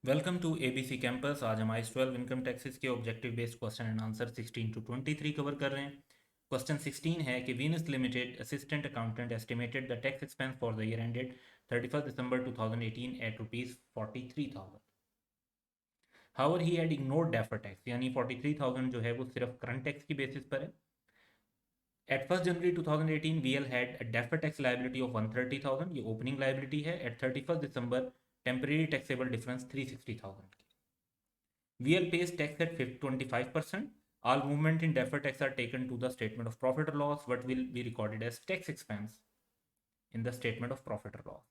Welcome to ABC campus. आज हम आइस 12 इनकम टैक्सेस के objective based question and answer 16 to 23 cover कर रहे हैं। क्वेश्चन 16 है कि Venus limited assistant accountant estimated the tax expense for the year ended 31 December 2018 at rupees 43,000। However he had ignored defer tax, यानी 43,000 जो है वो सिर्फ करंट टैक्स की बेसिस पर है। At 1 January 2018 VL had a defer tax liability of 130,000, ये opening liability है। At 31 December temporary taxable difference 360,000। VL pays tax at 25%. All movement in deferred tax are taken to the statement of profit or loss. What will be recorded as tax expense in the statement of profit or loss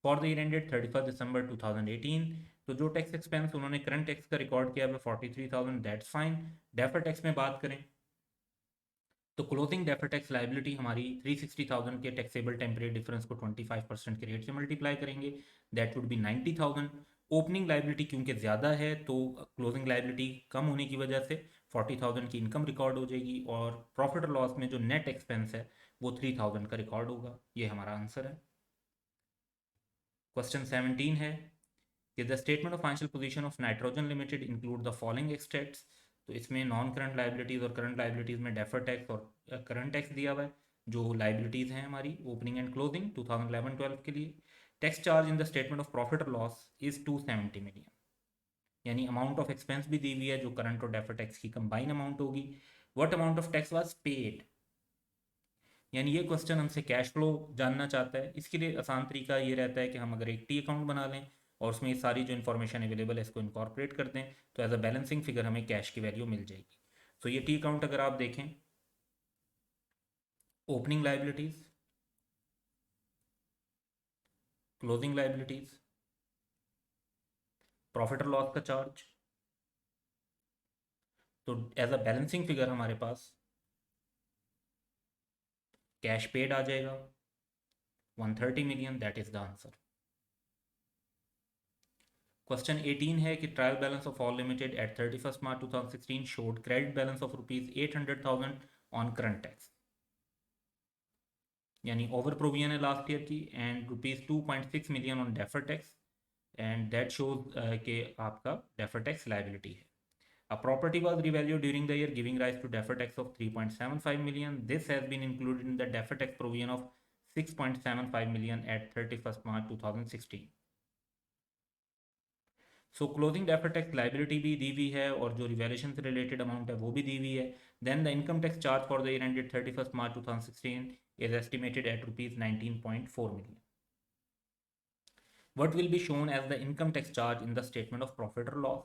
for the year ended 31st December 2018? तो जो tax expense उन्होंने current tax का record किया है 43,000, that's fine. Defer tax में बात करें तो क्लोजिंग डेफर टैक्स लाइबिलिटी हमारी 360,000 के टैक्सेबल टेम्परेरी डिफरेंस को 25% के रेट से मल्टीप्लाई करेंगे, that would B 90,000। Opening liability क्योंकि ज़्यादा है तो क्लोजिंग लाइबिलिटी कम होने की वजह से 40,000 की इनकम रिकॉर्ड हो जाएगी, और प्रॉफिट और लॉस में जो नेट एक्सपेंस है वो 3,000 का रिकॉर्ड होगा। ये हमारा आंसर है। क्वेश्चन 17 है कि the statement of financial position of nitrogen limited include the following extracts. तो इसमें नॉन करंट लाइबिलिटीज़ और करंट लाइबिलिटीज़ में डेफर टैक्स और करंट टैक्स दिया हुआ है। जो लाइबिलिटीज़ हैं हमारी ओपनिंग एंड क्लोजिंग 2011-12 के लिए, tax charge in the statement of profit और लॉस इज़ 270 मिलियन, यानी अमाउंट ऑफ एक्सपेंस भी दी हुई है जो करंट और डेफर टैक्स की कंबाइन अमाउंट होगी। What amount of tax was paid, यानी ये क्वेश्चन हमसे कैश फ्लो जानना चाहता है। इसके लिए आसान तरीका ये रहता है कि हम अगर एक टी अकाउंट बना लें और उसमें ये सारी जो इन्फॉर्मेशन अवेलेबल है इसको इनकॉर्पोरेट कर दें तो एज अ बैलेंसिंग फिगर हमें कैश की वैल्यू मिल जाएगी। तो ये टी अकाउंट अगर आप देखें, opening liabilities, closing liabilities, profit और लॉस का चार्ज, तो एज अ बैलेंसिंग फिगर हमारे पास कैश पेड आ जाएगा 130 million, that is the answer. Question 18 है कि trial balance of all limited at 31 March 2016 showed credit balance of rupees 800,000 on current tax, यानी ओवर प्रोविजन है लास्ट ईयर की, and rupees 2.6 million on defer tax, and that shows कि आपका defer tax liability है। A property was revalued during the year, giving rise to deferred tax of 3.75 million. This has been included in the deferred tax provision of 6.75 million at 31st March 2016. So closing defer tax liability भी दी हुई है और जो revaluation से related amount है वो भी दी हुई है। Then the income tax charge for the year ended 31st March 2016 is estimated at rupees 19.4 million. What will be shown as the income tax charge in the statement of profit और loss.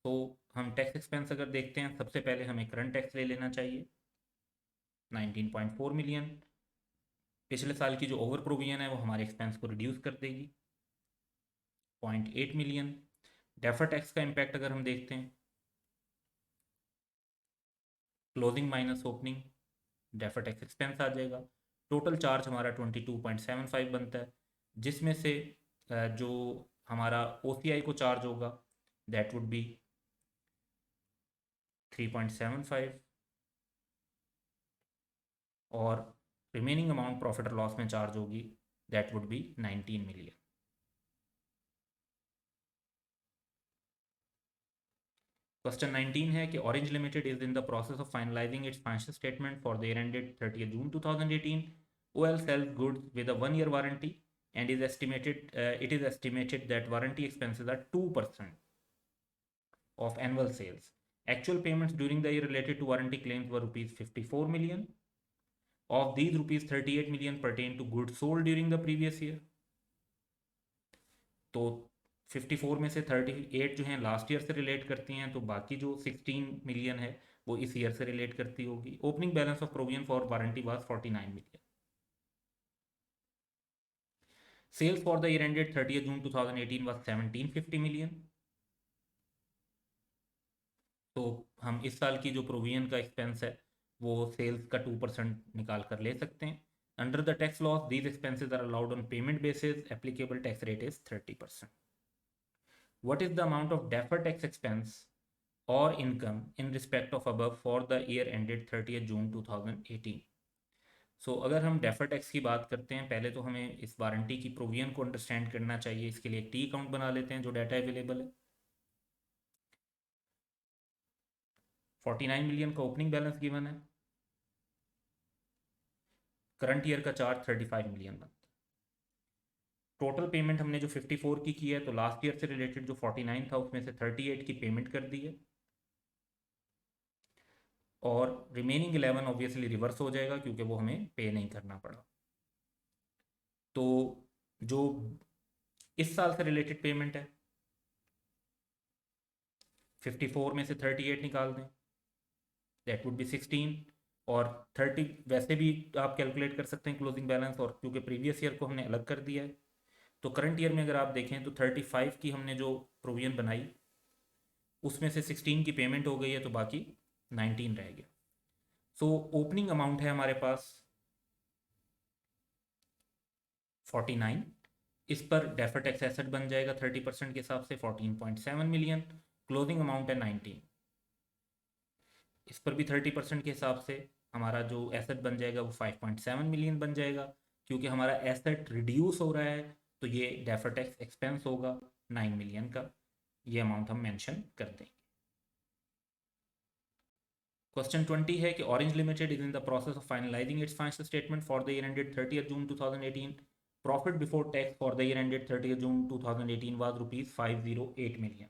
तो हम tax expense अगर देखते हैं, सबसे पहले हमें current tax ले लेना चाहिए 19.4 मिलियन। पिछले साल की जो ओवर प्रोविजन है वो हमारे एक्सपेंस को रिड्यूस कर देगी 0.8 मिलियन। डेफर टैक्स का इम्पैक्ट अगर हम देखते हैं, closing minus opening, defer tax expense आ जाएगा। टोटल चार्ज हमारा 22.75 बनता है, जिसमें से जो हमारा OCI को चार्ज होगा दैट वुड बी 3.75, और रिमेनिंग अमाउंट प्रॉफिट और लॉस में चार्ज होगी that would be 19 million. Question 19 है कि Orange limited is in the process of finalising its financial statement for the year ended 30 June 2018। OL sells goods with a 1 year warranty and it is estimated that warranty expenses are 2% of annual sales. Actual payments during the year related to warranty claims were rupees 54 million. Of these, rupees 38 million pertain to goods sold during the previous year. तो 54 में से 38 जो हैं last year से relate करती हैं, तो बाकी जो 16 मिलियन है वो इस ईयर से रिलेट करती होगी। Opening balance of provision for warranty was 49 million. Sales for the year ended 30 June 2018 was 1750 million. तो हम इस साल की जो प्रोविजन का एक्सपेंस है वो सेल्स का 2% निकाल कर ले सकते हैं। Under the tax laws these expenses are allowed on payment basis, applicable tax rate is 30%। What is the amount of defer tax expense or income in respect of above for the year ended 30th June 2018. अगर हम defer tax की बात करते हैं, पहले तो हमें इस वारंटी की प्रोविजन को अंडरस्टैंड करना चाहिए। इसके लिए एक टी अकाउंट बना लेते हैं जो डाटा अवेलेबल है। 49 मिलियन का ओपनिंग बैलेंस गिवन है। करंट ईयर का चार्ज 35 मिलियन बनता है। टोटल पेमेंट हमने जो 54 की है, तो लास्ट ईयर से रिलेटेड जो 49 था उसमें से 38 की पेमेंट कर दी है, और रिमेनिंग 11 ऑब्वियसली रिवर्स हो जाएगा क्योंकि वो हमें पे नहीं करना पड़ा। तो जो इस साल से रिलेटेड पेमेंट है, 54 में से 38 निकाल दें, दैट वुड बी 16, और 30 वैसे भी आप कैलकुलेट कर सकते हैं क्लोजिंग बैलेंस, और क्योंकि प्रीवियस ईयर को हमने अलग कर दिया है, तो करंट ईयर में अगर आप देखें तो 35 की हमने जो प्रोविजन बनाई उसमें से 16 की पेमेंट हो गई है, तो बाकी 19 रह गया। ओपनिंग अमाउंट है हमारे पास 49, इस पर डेफर टैक्स एसेट बन जाएगा 30% के हिसाब से 14.7 मिलियन। क्लोजिंग अमाउंट है 19, इस पर भी 30% के हिसाब से हमारा जो एसेट बन जाएगा वो 5.7 मिलियन बन जाएगा। क्योंकि हमारा एसेट रिड्यूस हो रहा है तो ये डेफर टैक्स एक्सपेंस होगा 9 मिलियन का। ये अमाउंट हम मेंशन कर देंगे। क्वेश्चन 20 है कि Orange limited is in the process of finalising its financial statement for the year ended 30 June 2018। Profit before tax for the year ended 30 June 2018 was ₹508 million.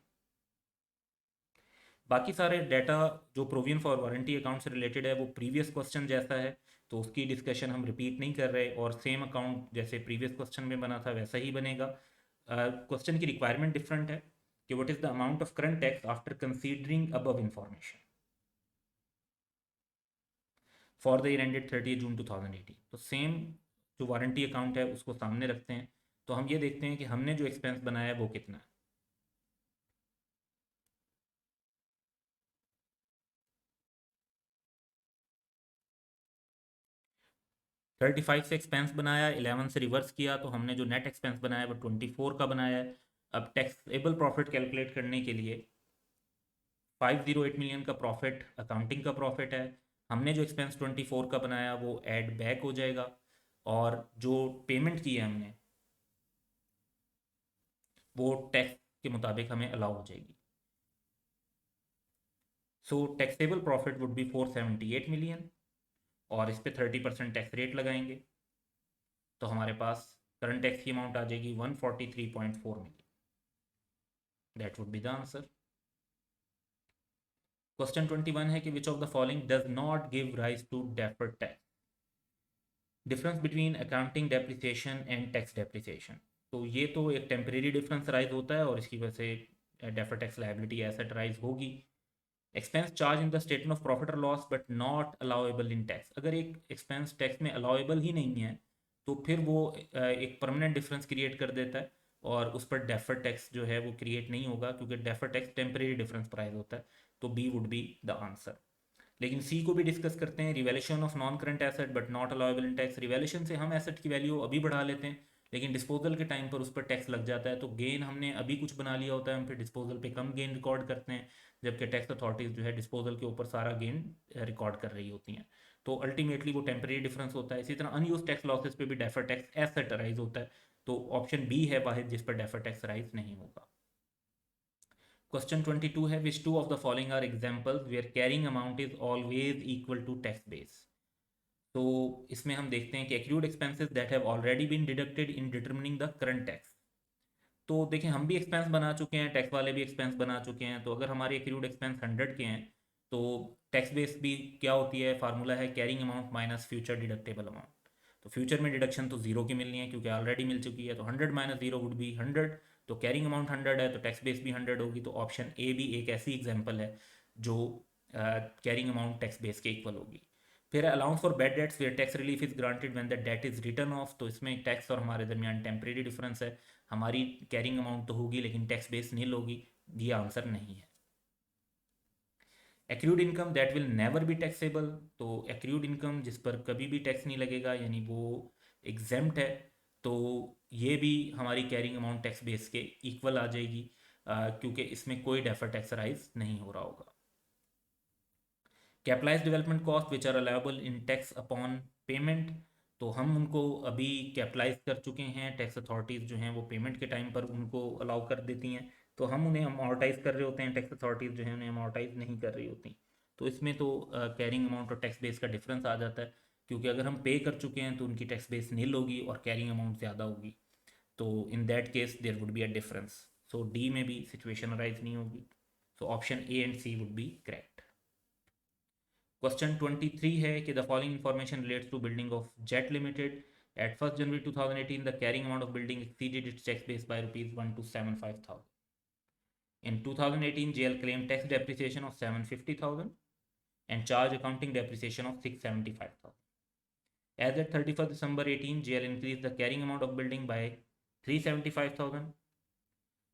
बाकी सारे डाटा जो प्रोविजन फॉर वारंटी अकाउंट से related है वो previous question जैसा है, तो उसकी डिस्कशन हम रिपीट नहीं कर रहे, और सेम अकाउंट जैसे प्रीवियस क्वेश्चन में बना था वैसा ही बनेगा। क्वेश्चन की रिक्वायरमेंट डिफरेंट है कि what is the amount of current tax after considering above information for the year ended 30 June 2018। तो सेम जो वारंटी अकाउंट है उसको सामने रखते हैं, तो हम ये देखते हैं कि हमने जो एक्सपेंस बनाया है वो कितना है। 35 से एक्सपेंस बनाया, 11 से रिवर्स किया, तो हमने जो नेट एक्सपेंस बनाया वो 24 का बनाया है। अब टैक्सेबल प्रॉफिट कैलकुलेट करने के लिए 508 मिलियन का प्रॉफिट अकाउंटिंग का प्रॉफिट है, हमने जो एक्सपेंस 24 का बनाया वो ऐड बैक हो जाएगा, और जो पेमेंट की है हमने वो टैक्स के मुताबिक हमें अलाउ हो जाएगी। Taxable profit would be 478 million, और इस पे 30% टैक्स रेट लगाएंगे, तो हमारे पास करंट टैक्स की अमाउंट आ जाएगी 143.4 million. That would be the answer. Question 21 है कि which of the following does not give rise to deferred tax. Difference between accounting depreciation and tax depreciation. तो ये तो एक टेम्परेरी डिफरेंस राइज होता है, और इसकी वजह से deferred tax liability asset rise होगी। Expense charge in the statement of profit और loss but not allowable in tax. अगर एक एक्सपेंस टैक्स में अलाउेबल ही नहीं है तो फिर वो एक परमानेंट डिफरेंस क्रिएट कर देता है, और उस पर डेफर टैक्स जो है वो क्रिएट नहीं होगा, क्योंकि डेफर टैक्स टेम्परेरी डिफरेंस प्राइस होता है। तो B would be the answer. लेकिन सी को भी डिस्कस करते हैं, revaluation of non current asset but not allowable in tax. Revaluation से हम एसेट की वैल्यू अभी बढ़ा लेते हैं, लेकिन डिस्पोजल के टाइम पर उस पर टैक्स लग जाता है, तो गेन हमने अभी कुछ बना लिया होता है, हम फिर डिस्पोजल पे कम गेन रिकॉर्ड करते हैं, जबकि टैक्स अथॉरिटीज़ जो है डिस्पोजल के ऊपर सारा गेन रिकॉर्ड कर रही होती हैं। तो अल्टीमेटली वो टेम्परेरी डिफरेंस होता है। इसी तरह अनयूज टैक्स लॉसेस पे भी डेफर टैक्स एसेट राइज होता है, तो ऑप्शन बी है वाहिद जिस पर डेफर टैक्स राइज नहीं होगा। क्वेश्चन 22 है which two of the following are examples where carrying amount is always equal to tax base. तो इसमें हम देखते हैं कि accrued expenses that have already been deducted in determining the current tax. तो देखें, हम भी एक्सपेंस बना चुके हैं, टैक्स वाले भी एक्सपेंस बना चुके हैं, तो अगर हमारे एक्रूड एक्सपेंस 100 के हैं तो टैक्स बेस भी क्या होती है, फार्मूला है carrying amount minus future deductible amount. तो फ्यूचर में डिडक्शन तो जीरो की मिलनी है क्योंकि ऑलरेडी मिल चुकी है, तो 100 माइनस जीरो वुड बी 100। तो कैरिंग अमाउंट 100 है तो टैक्स बेस भी 100 होगी, तो ऑप्शन ए भी एक ऐसी एग्जाम्पल है जो कैरिंग अमाउंट टैक्स बेस के इक्वल होगी। फिर allowance for bad debts where tax relief is granted when the debt is written off. तो इसमें टैक्स और हमारे दरमियान टेम्परेरी डिफरेंस है, हमारी कैरिंग अमाउंट तो होगी लेकिन टैक्स बेस नील होगी, ये आंसर नहीं है। Accrued income that will never be taxable. तो एक्रूड इनकम जिस पर कभी भी टैक्स नहीं लगेगा, यानी वो एग्जेम्प्ट है, तो ये भी हमारी कैरिंग अमाउंट टैक्स बेस के इक्वल आ जाएगी, क्योंकि इसमें कोई डेफर टैक्स राइज नहीं हो रहा होगा। Capitalised development cost which are allowable in tax upon payment, तो हम उनको अभी कैपिटलाइज कर चुके हैं, टैक्स अथॉरिटीज़ जो हैं वो पेमेंट के टाइम पर उनको अलाउ कर देती हैं, तो हम उन्हें अमॉर्टाइज़ कर रहे होते हैं, टैक्स अथॉरिटीज़ जो हैं उन्हें अमॉर्टाइज़ नहीं कर रही होती। तो इसमें तो कैरिंग अमाउंट और टैक्स बेस का डिफरेंस आ जाता है, क्योंकि अगर हम पे कर चुके हैं तो उनकी टैक्स बेस नील होगी और कैरिंग अमाउंट ज़्यादा होगी, तो in that case there would be a difference. So D में भी सिचुएशन अराइज नहीं होगी, so option A and C would be correct. Question 23 है कि the following information relates to building of Jet limited. At 1 January 2018 the carrying amount of building exceeded its tax base by ₹1,275,000. In 2018, JL claimed tax depreciation of $750,000 and charged accounting depreciation of $675,000. As at 31st December 18, JL increased the carrying amount of building by $375,000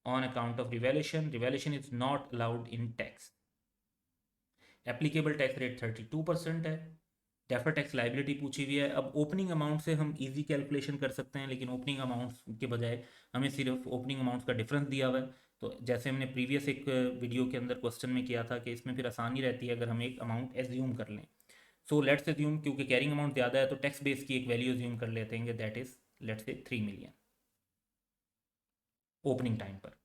on account of revaluation. Revaluation is not allowed in tax. Applicable tax rate 32% है। Defer tax liability पूछी हुई है। अब opening amount से हम easy calculation कर सकते हैं, लेकिन ओपनिंग अमाउंट्स के बजाय हमें सिर्फ ओपनिंग अमाउंट्स का डिफरेंस दिया हुआ है। तो जैसे हमने प्रीवियस एक वीडियो के अंदर क्वेश्चन में किया था कि इसमें फिर आसानी रहती है अगर हम एक अमाउंट एज्यूम कर लें। सो लेट्स एज्यूम, क्योंकि कैरिंग अमाउंट ज़्यादा है तो टैक्स बेस की एक वैल्यू एज्यूम कर लेते हैं, that is let's say 3 million opening time पर।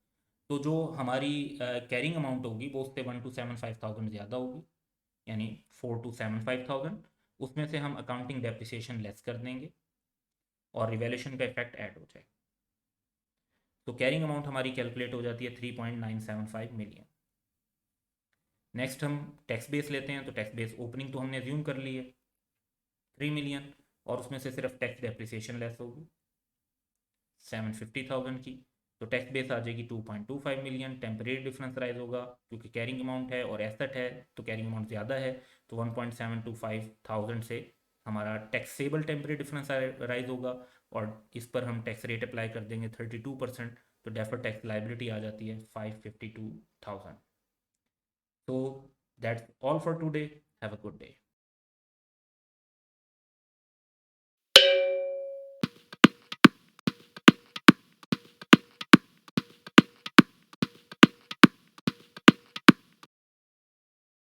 तो जो हमारी कैरिंग अमाउंट होगी वो उससे 1,275,000 ज़्यादा होगी, यानी 4,275,000। उसमें से हम अकाउंटिंग डेप्रिसिएशन लेस कर देंगे और रिवैल्यूएशन का इफेक्ट ऐड हो जाएगा। तो कैरिंग अमाउंट हमारी कैलकुलेट हो जाती है 3.975 मिलियन। नेक्स्ट हम टैक्स बेस लेते हैं, तो टैक्स बेस ओपनिंग तो हमने एज्यूम कर ली है 3 मिलियन, और उसमें से सिर्फ टैक्स डेप्रिसिएशन लेस होगी 750,000 की, तो टैक्स बेस आ जाएगी 2.25 मिलियन। टेम्परेरी डिफरेंस राइज होगा क्योंकि कैरिंग अमाउंट है और एसेट है तो कैरिंग अमाउंट ज़्यादा है, तो 1.725,000 से हमारा टैक्सेबल टेम्परेरी डिफरेंस राइज होगा, और इस पर हम टैक्स रेट अप्लाई कर देंगे 32%, तो डेफर टैक्स लाइबिलिटी आ जाती है 552,000। So that's all for today. Have a good day.